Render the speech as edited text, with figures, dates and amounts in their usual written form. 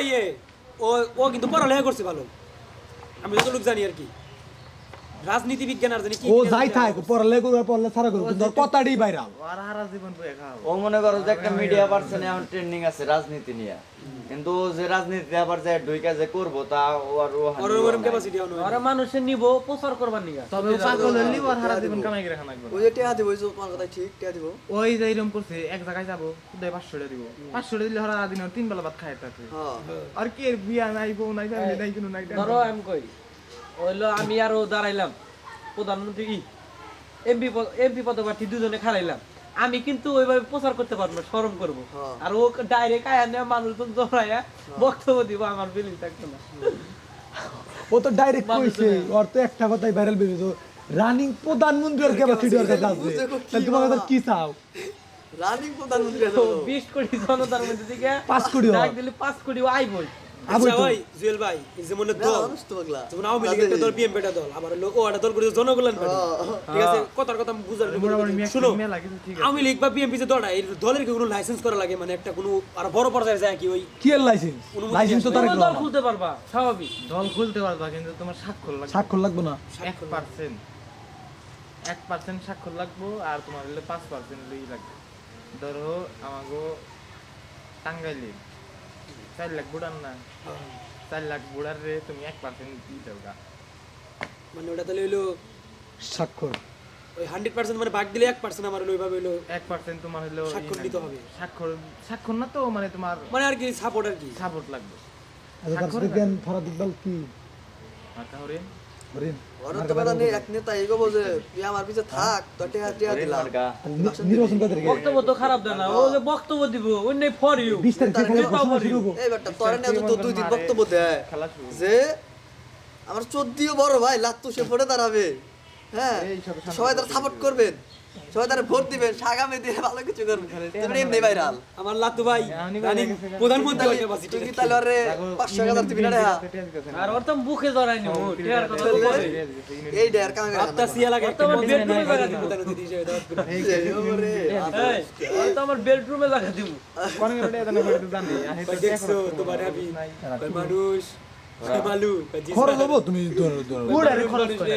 ইয়ে ও ও কিন্তু পড়ালেখা করছে ভালো, আমি যতটুকু জানি আর কি, রাজনীতি বিজ্ঞান আর জানি কি ও যাই থাক পড়ালেখা করে পড়লে সারা করবে কিন্তু ওর কথাটাই ভাইরাল। ও মনে করো যে একটা মিডিয়া পার্সন এখন ট্রেন্ডিং আছে রাজনীতি নিয়ে, কিন্তু ও যে রাজনীতি আবার যে ঢুইকা যে করবো তা ও আর ও ওর ওরকম ক্যাপাসিটি হনো ওরা মানুষের নিব প্রচার করবার নিগা, তবে পাগল হইলি ওর সারা জীবন কামাই করে খানা ওই যে টিয়া দিব, ওই যে তোমার কথা ঠিক, টিয়া দিব। ওই যে এরকম করছে, এক জায়গায় যাবো খুদাই 500 টাকা দিব, 500 টাকা দিলে সারা দিন 3 বেলা ভাত খায় থাকে। হ্যাঁ আর কি বিয়া নাই বউ নাই ফ্যামিলি নাই কোনো নাই। ধরো আমি কই হইলো আমি আরো দাঁড়াইলাম প্রধানমন্ত্রী এমপি পদপ্রার্থী দুজনে খারাইলাম, আমি কিন্তু ওইভাবে প্রচার করতে পারবো না, শরম করবো। আর ও ডাইরেক্ট আয়া নেওয়া মানুষজন জড়াইয়া বক্তব্য দিব, আমার ফিলিং থাকতো না। ও তো ডাইরেক্ট কইছে, ওর তো একটা কথাই ভাইরাল বেরিয়েছে, রানিং প্রধানমন্ত্রী ওর ক্যাপাসিটি ওর কাছে আছে, তাহলে তোমার কাছে কি চাও? রানিং প্রধানমন্ত্রী তো 20 কোটি জনতার মধ্যে থেকে 5 কোটি ডাক দিলে 5 কোটি আইবই। আচ্ছা ভাই জুয়েল ভাই, এই যে মনে দল মানুষ তো পাগলা। যেমন আওয়ামী লীগ একটা দল, বিএনপি একটা দল, আবার লোক ও একটা দল করে জনকল্যাণ পার্টি, ঠিক আছে? কথার কথা বুঝার শুনো, আওয়ামী লীগ বা বিএনপি যে দলটা, এই দলের কি কোনো লাইসেন্স করা লাগে, মানে একটা কোনো আর বড় পর্যায়ে যায় কি ওই কি এর লাইসেন্স? লাইসেন্স তো তার তোমরা দল খুলতে পারবা স্বাভাবিক, দল খুলতে পারবা কিন্তু তোমার স্বাক্ষর লাগবে। স্বাক্ষর লাগবে না? 1% স্বাক্ষর লাগবে, আর তোমার হলো 5% লই লাগবে। ধরো আমাগো টাঙ্গাইলে 4 লাখ বুড়ান না, 4 লাখ বুড়ার রে তুমি 1% দিয়ে দাও গা। মানে ওটা তাহলে হইলো স্বাক্ষর ওই 100% মানে ভাগ দিলে 1% আমার হইলো, ওইভাবে হইলো 1% তোমার হলো স্বাক্ষর দিতে হবে। স্বাক্ষর না তো মানে তোমার মানে আর কি সাপোর্ট আর কি। সাপোর্ট লাগবে। আচ্ছা তার সাথে জ্ঞান ফরাদ ইকবাল কি তাহলে হরিণ ওরা তো কথা নেই, এক নেতা এগো যে তুই আমার পিছে থাক, তো টিয়া টিয়া দিলাম। মার্কা নির্বাচন করতে গে বক্তব্য তো খারাপ দেয় না, ও যে বক্তব্য দিব অন্য ফর ইউ 20 তারিখে খেলা ঘোষণা শুরু হবে। এই বেটা তোরে নিয়ে তো 2 দিন বক্তব্য দেয় খেলা শুরু। যে আমার 14 বড় ভাই লাত্তু সে পড়ে দাঁড়াবে, হ্যাঁ সবাই তারা সাপোর্ট করবেন, সবাই তারা ভোট দিবেন, আগামী দিনে ভালো কিছু করবেন, তুমি এমনি ভাইরাল। আমার লাতু ভাই রানিং প্রধানমন্ত্রী হওয়ার ক্যাপাসিটি তুই কি তাহলে ওরে 500,000 দিবি না রে? আর ওর তো মুখে জড়াইনি ও টিয়ার কথা তো বলে এই ডের কামে আপনি সিয়া লাগে একটা আমার বেডরুমে লাগা দিব, প্রধানমন্ত্রী হিসেবে দাওয়াত করে। এই ওর তো আমার বেডরুমে লাগা দিব। কোন গেলে এটা না করে জানি ভাই দেখছো তোমার হাবি মানুষ ভাই মালু খরচ হবো তুমি বুড়ারে খরচ করে